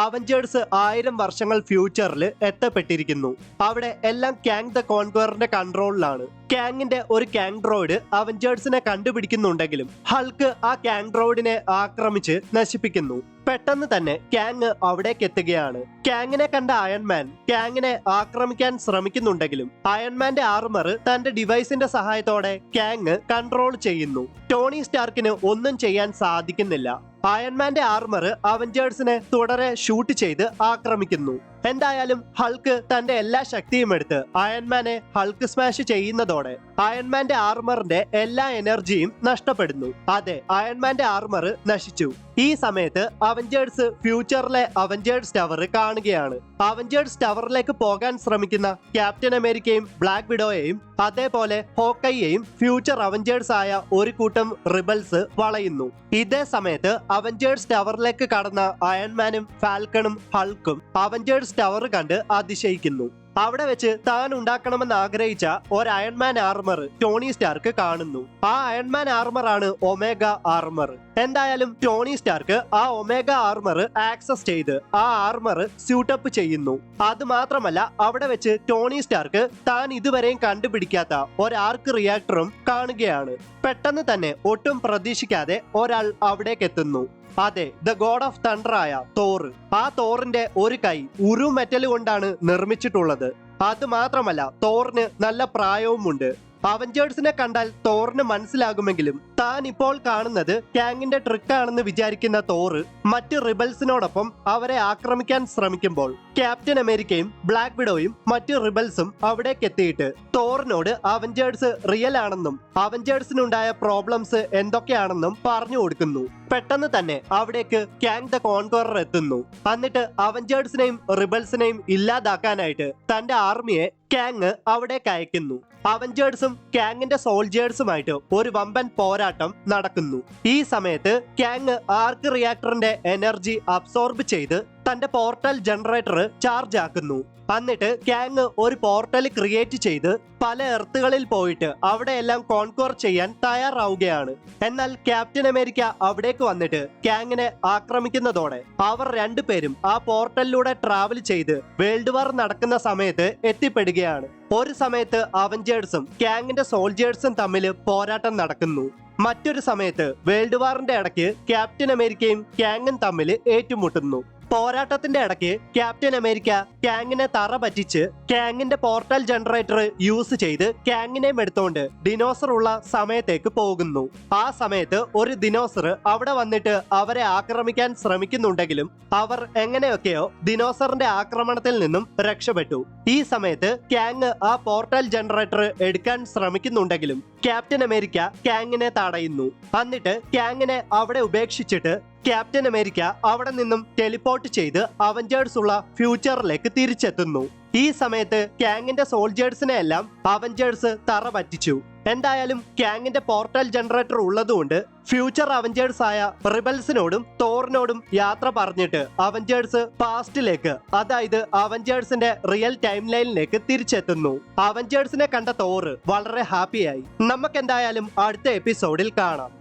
Avengers 1000 വർഷങ്ങൾ ഫ്യൂച്ചറിൽ എത്തപ്പെട്ടിരിക്കുന്നു. അവിടെ എല്ലാം കാങ് ദ കോൺക്വറിന്റെ കൺട്രോളിലാണ്. കാങ്ങിന്റെ ഒരു കാങ് ഡ്രോയിഡ് അവഞ്ചേഴ്സിനെ കണ്ടുപിടിക്കുന്നുണ്ടെങ്കിലും ഹൾക്ക് ആ കാങ് ഡ്രോയിഡിനെ ആക്രമിച്ച് നശിപ്പിക്കുന്നു. പെട്ടെന്ന് തന്നെ കാങ് അവിടേക്ക് എത്തുകയാണ്. കാങ്ങിനെ കണ്ട അയൺമാൻ കാങ്ങിനെ ആക്രമിക്കാൻ ശ്രമിക്കുന്നുണ്ടെങ്കിലും അയൺമാന്റെ ആർമർ തന്റെ ഡിവൈസിന്റെ സഹായത്തോടെ കാങ് കൺട്രോൾ ചെയ്യുന്നു. ടോണി സ്റ്റാർക്കിന് ഒന്നും ചെയ്യാൻ സാധിക്കുന്നില്ല. അയൺമാന്റെ ആർമർ അവഞ്ചേഴ്സിനെ തുടരെ ഷൂട്ട് ചെയ്ത് ആക്രമിക്കുന്നു. എന്തായാലും ഹൾക്ക് തന്റെ എല്ലാ ശക്തിയും എടുത്ത് അയൺമാനെ ഹൾക്ക് സ്മാഷ് ചെയ്യുന്നതോടെ അയൺമാന്റെ ആർമറിന്റെ എല്ലാ എനർജിയും നഷ്ടപ്പെടുന്നു. അതെ, അയൺമാന്റെ ആർമർ നശിച്ചു. ഈ സമയത്ത് അവഞ്ചേഴ്സ് ഫ്യൂച്ചറിലെ അവഞ്ചേഴ്സ് ടവർ കാണുകയാണ്. അവഞ്ചേഴ്സ് ടവറിലേക്ക് പോകാൻ ശ്രമിക്കുന്ന ക്യാപ്റ്റൻ അമേരിക്കയും ബ്ലാക്ക് വിഡോയെയും അതേപോലെ ഹോക്കൈയെയും ഫ്യൂച്ചർ അവഞ്ചേഴ്സ് ആയ ഒരു കൂട്ടം റിബൽസ് വളയുന്നു. ഇതേ സമയത്ത് അവഞ്ചേഴ്സ് ടവറിലേക്ക് കടന്ന അയൺമാനും ഫാൽക്കണും ഹൾക്കും അവഞ്ചേഴ്സ് ടവർ കണ്ട് അതിശയിക്കുന്നു. അവിടെ വെച്ച് താൻ ഉണ്ടാക്കണമെന്ന് ആഗ്രഹിച്ച ഒരു അയൺമാൻ ആർമർ ടോണി സ്റ്റാർക്ക് കാണുന്നു. ആ അയൺമാൻ ആർമർ ആണ് ഒമേഗ ആർമർ. എന്തായാലും ടോണി സ്റ്റാർക്ക് ആ ഒമേഗ ആർമർ ആക്സസ് ചെയ്ത് ആ ആർമർ സ്യൂട്ടപ്പ് ചെയ്യുന്നു. അത് മാത്രമല്ല, അവിടെ വെച്ച് ടോണി സ്റ്റാർക്ക് താൻ ഇതുവരെയും കണ്ടുപിടിക്കാത്ത ഒരു ആർക്ക് റിയാക്ടറും കാണുകയാണ്. പെട്ടെന്ന് തന്നെ ഒട്ടും പ്രതീക്ഷിക്കാതെ ഒരാൾ അവിടേക്ക് എത്തുന്നു. അതെ, ദ ഗോഡ് ഓഫ് തണ്ടർ ആയ തോർ. ആ തോറിന്റെ ഒരു കൈ ഉരു മെറ്റൽ കൊണ്ടാണ് നിർമ്മിച്ചിട്ടുള്ളത്. അത് മാത്രമല്ല, തോറിന് നല്ല പ്രായവുമുണ്ട്. അവഞ്ചേഴ്സിനെ കണ്ടാൽ തോറിന് മനസ്സിലാകുമെങ്കിലും താൻ ഇപ്പോൾ കാണുന്നത് കാങ്ങിന്റെ ട്രിക്കാണെന്ന് വിചാരിക്കുന്ന തോർ മറ്റ് റിബൽസിനോടൊപ്പം അവരെ ആക്രമിക്കാൻ ശ്രമിക്കുമ്പോൾ ക്യാപ്റ്റൻ അമേരിക്കയും ബ്ലാക്ക് വിഡോയും മറ്റ് റിബൽസും അവിടേക്ക് എത്തിയിട്ട് തോറിനോട് അവഞ്ചേഴ്സ് റിയൽ ആണെന്നും അവഞ്ചേഴ്സിനുണ്ടായ പ്രോബ്ലംസ് എന്തൊക്കെയാണെന്നും പറഞ്ഞു കൊടുക്കുന്നു. പെട്ടെന്ന് തന്നെ അവിടേക്ക് കാങ് ദ കോൺക്വറർ എത്തുന്നു. എന്നിട്ട് അവഞ്ചേഴ്സിനെയും റിബൽസിനെയും ഇല്ലാതാക്കാനായിട്ട് തന്റെ ആർമിയെ കാങ് അവിടേക്ക് അയക്കുന്നു. അവഞ്ചേഴ്സും കാങ്ങിന്റെ സോൾജേഴ്സുമായിട്ട് ഒരു വമ്പൻ പോരാട്ടം നടക്കുന്നു. ഈ സമയത്ത് കാങ് ആർക്ക് റിയാക്ടറിന്റെ എനർജി അബ്സോർബ് ചെയ്ത് തന്റെ പോർട്ടൽ ജനറേറ്റർ ചാർജ് ആക്കുന്നു. എന്നിട്ട് കാങ് ഒരു പോർട്ടൽ ക്രിയേറ്റ് ചെയ്ത് പല എർത്തുകളിൽ പോയിട്ട് അവിടെയെല്ലാം കോൺക്വർ ചെയ്യാൻ തയ്യാറാവുകയാണ്. എന്നാൽ ക്യാപ്റ്റൻ അമേരിക്ക അവിടേക്ക് വന്നിട്ട് കാങ്ങിനെ ആക്രമിക്കുന്നതോടെ അവർ രണ്ടുപേരും ആ പോർട്ടലിലൂടെ ട്രാവൽ ചെയ്ത് വേൾഡ് വാർ നടക്കുന്ന സമയത്ത് എത്തിപ്പെടുകയാണ്. ഒരു സമയത്ത് അവഞ്ചേഴ്സും കാങ്ങിന്റെ സോൾജേഴ്സും തമ്മിൽ പോരാട്ടം നടക്കുന്നു. മറ്റൊരു സമയത്ത് വേൾഡ് വാറിന്റെ ഇടയ്ക്ക് ക്യാപ്റ്റൻ അമേരിക്കയും കാങ്ങും തമ്മിൽ ഏറ്റുമുട്ടുന്നു. പോരാട്ടത്തിന്റെ ഇടയ്ക്ക് ക്യാപ്റ്റൻ അമേരിക്ക കാങ്ങിനെ തറ പറ്റിച്ച് കാങ്ങിന്റെ പോർട്ടൽ ജനറേറ്റർ യൂസ് ചെയ്ത് കാങ്ങിനെയും എടുത്തോണ്ട് ഡിനോസർ ഉള്ള സമയത്തേക്ക് പോകുന്നു. ആ സമയത്ത് ഒരു ഡിനോസർ അവിടെ വന്നിട്ട് അവരെ ആക്രമിക്കാൻ ശ്രമിക്കുന്നുണ്ടെങ്കിലും അവർ എങ്ങനെയൊക്കെയോ ഡിനോസറിന്റെ ആക്രമണത്തിൽ നിന്നും രക്ഷപ്പെട്ടു. ഈ സമയത്ത് കാങ് ആ പോർട്ടൽ ജനറേറ്റർ എടുക്കാൻ ശ്രമിക്കുന്നുണ്ടെങ്കിലും ക്യാപ്റ്റൻ അമേരിക്ക കാങ്ങിനെ തടയുന്നു. എന്നിട്ട് കാങ്ങിനെ അവിടെ ഉപേക്ഷിച്ചിട്ട് ക്യാപ്റ്റൻ അമേരിക്ക അവിടെ നിന്നും ടെലിപ്പോർട്ട് ചെയ്ത് അവഞ്ചേഴ്സ് ഉള്ള ഫ്യൂച്ചറിലേക്ക് തിരിച്ചെത്തുന്നു. ഈ സമയത്ത് കാങ്ങിന്റെ സോൾജേഴ്സിനെ എല്ലാം അവഞ്ചേഴ്സ് തറ പറ്റിച്ചു. എന്തായാലും കാങ്ങിന്റെ പോർട്ടൽ ജനറേറ്റർ ഉള്ളതുകൊണ്ട് ഫ്യൂച്ചർ അവഞ്ചേഴ്സ് ആയ റിബൽസിനോടും തോറിനോടും യാത്ര പറഞ്ഞിട്ട് അവഞ്ചേഴ്സ് പാസ്റ്റിലേക്ക്, അതായത് അവഞ്ചേഴ്സിന്റെ റിയൽ ടൈം ലൈനിലേക്ക് തിരിച്ചെത്തുന്നു. അവഞ്ചേഴ്സിനെ കണ്ട തോർ വളരെ ഹാപ്പിയായി. നമുക്ക് എന്തായാലും അടുത്ത എപ്പിസോഡിൽ കാണാം.